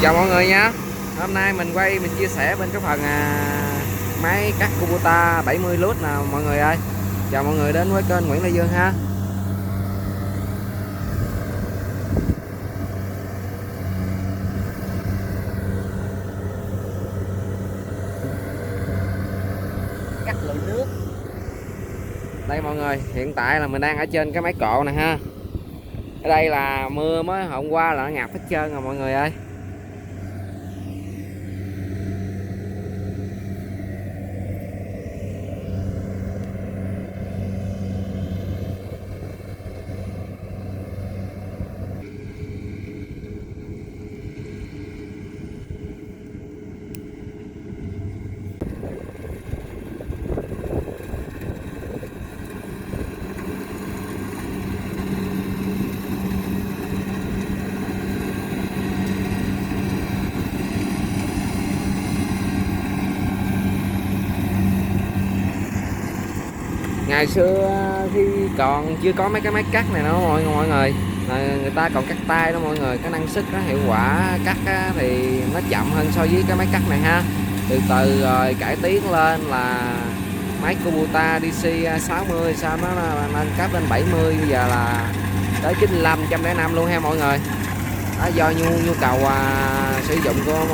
Chào mọi người nha. Hôm nay mình chia sẻ bên cái phần máy cắt Kubota 70 lút nè mọi người ơi. Chào mọi người đến với kênh Nguyễn Lê Dương ha. Cắt lội nước. Đây mọi người, hiện tại là mình đang ở trên cái máy cộ này ha. Ở đây là mưa mới hôm qua là nó ngập hết trơn rồi mọi người ơi. Ngày xưa khi còn chưa có mấy cái máy cắt này nữa mọi người là người ta còn cắt tay đó mọi người, cái năng suất nó hiệu quả cắt thì nó chậm hơn so với cái máy cắt này ha. Từ từ rồi cải tiến lên là máy Kubota DC 60, sau nó nâng cấp lên 70, bây giờ là tới 95, 105 luôn ha mọi người. Đó, do nhu cầu sử dụng của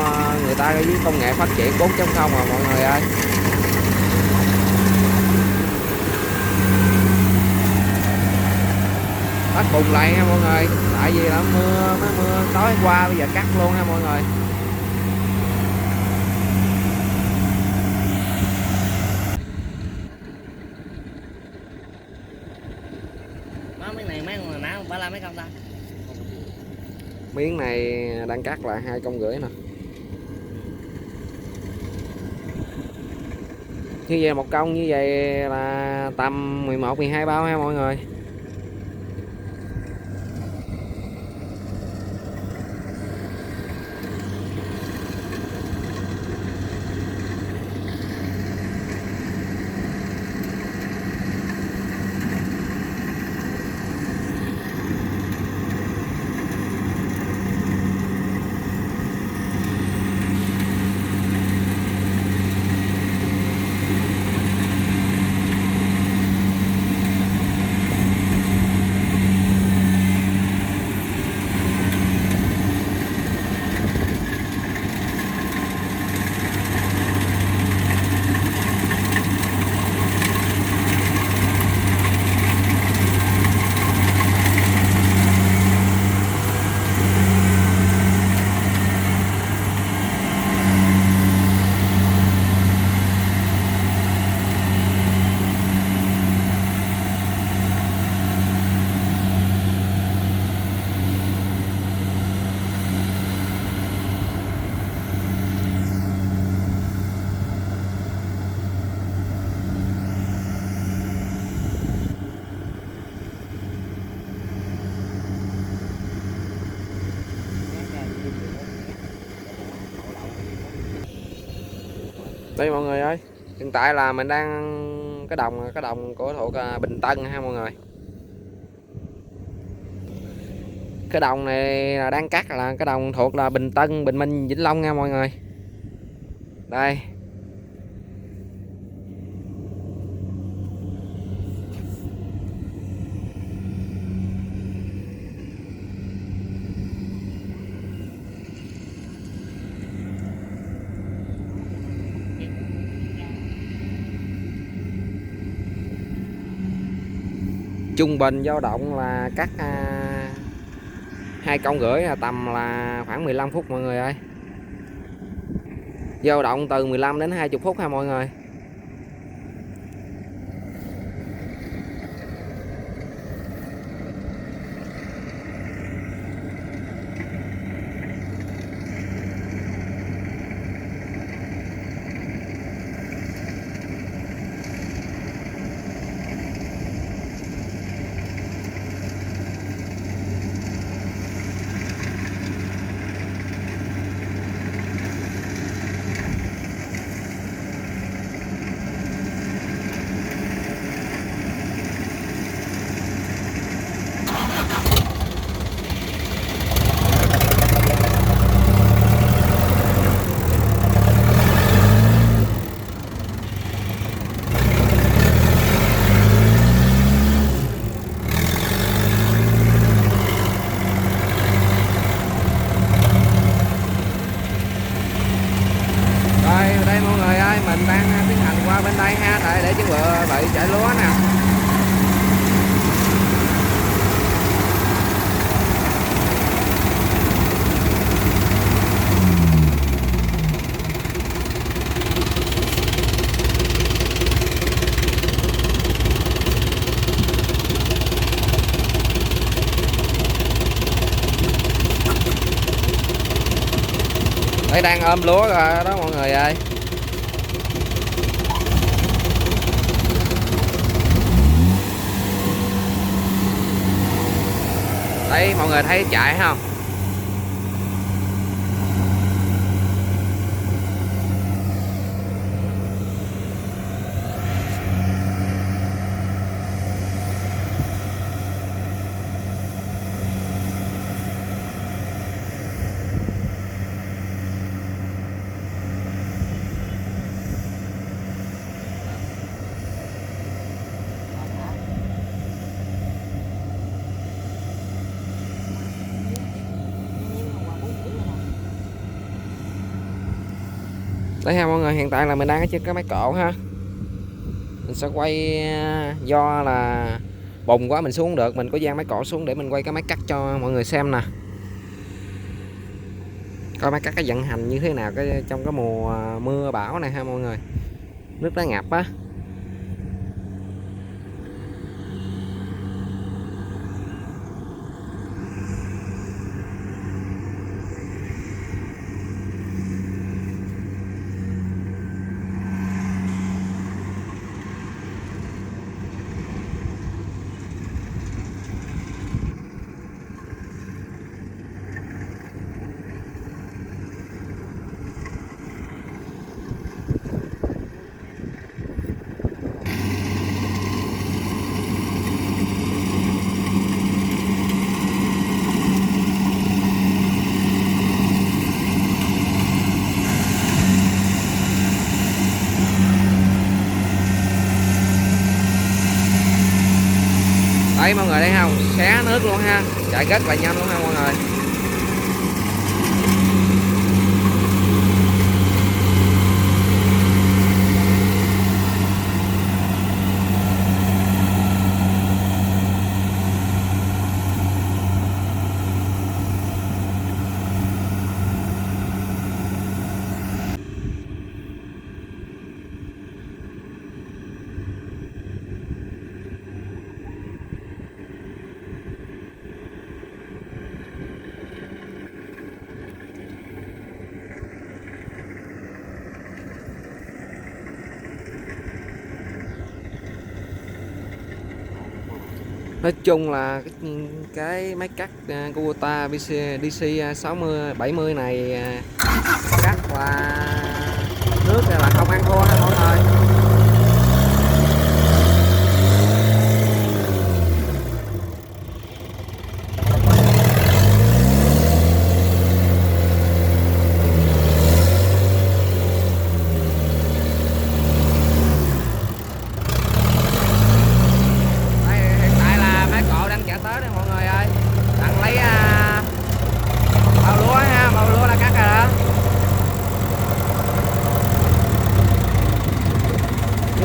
người ta với công nghệ phát triển 4.0 mà mọi người ơi. Bắt bùng lại ha mọi người, tại vì là mưa tối qua bây giờ cắt luôn ha mọi người. Mấy này mấy con nào 35 mấy con ta? Miếng này đang cắt là 2,5 nè. Như vậy một công như vậy là tầm 11 12 bao ha mọi người. Đây mọi người ơi, hiện tại là mình đang cái đồng của thuộc Bình Tân ha mọi người. Cái đồng này là đang cắt là cái đồng thuộc là Bình Tân, Bình Minh, Vĩnh Long nha mọi người. Đây. Trung bình dao động là cắt 2,5 là tầm là khoảng 15 phút mọi người ơi. Dao động từ 15 đến 20 phút ha mọi người. Đấy, đang ôm lúa rồi đó mọi người ơi. Đấy, mọi người thấy chạy không? Đấy ha mọi người, hiện tại là mình đang ở trên cái máy cộ ha. Mình sẽ quay, do là bùng quá mình xuống được, mình có dang máy cộ xuống để mình quay cái máy cắt cho mọi người xem nè. Coi máy cắt cái vận hành như thế nào trong cái mùa mưa bão này ha mọi người. Nước nó ngập á. Đấy mọi người thấy không, xé nước luôn ha, chạy rất là nhanh luôn ha mọi người. Nói chung là cái máy cắt Kubota DC 60 70 này cắt là nước là không ăn thua ha mọi người.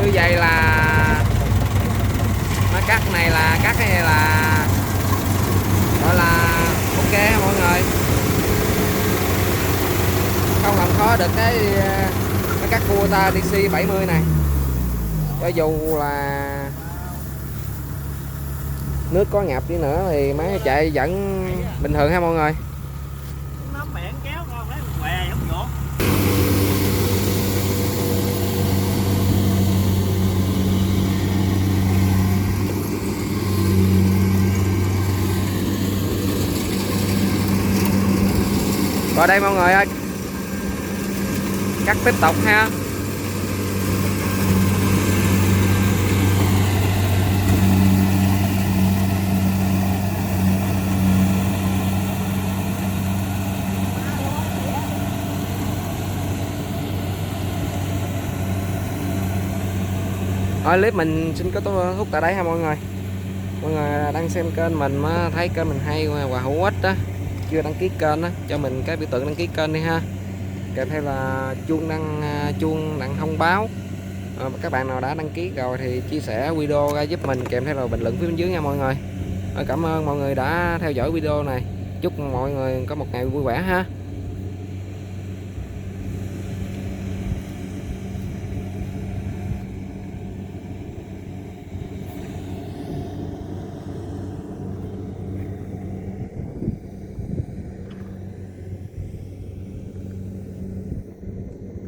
Như vậy là máy cắt này là gọi là ok mọi người, không làm khó được cái máy cắt Kubota DC 70 này. Cho dù là nước có ngập đi nữa thì máy chạy vẫn bình thường ha mọi người. Rồi đây mọi người ơi, cắt tiếp tục ha. Thôi clip mình xin kết thúc tại đây ha mọi người. Mọi người đang xem kênh mình mà thấy kênh mình hay và hữu ích đó, chưa đăng ký kênh đó, cho mình cái biểu tượng đăng ký kênh đi ha, kèm theo là chuông đăng thông báo. Các bạn nào đã đăng ký rồi thì chia sẻ video ra giúp mình, kèm theo là bình luận phía bên dưới nha mọi người. Cảm ơn mọi người đã theo dõi video này, chúc mọi người có một ngày vui vẻ ha.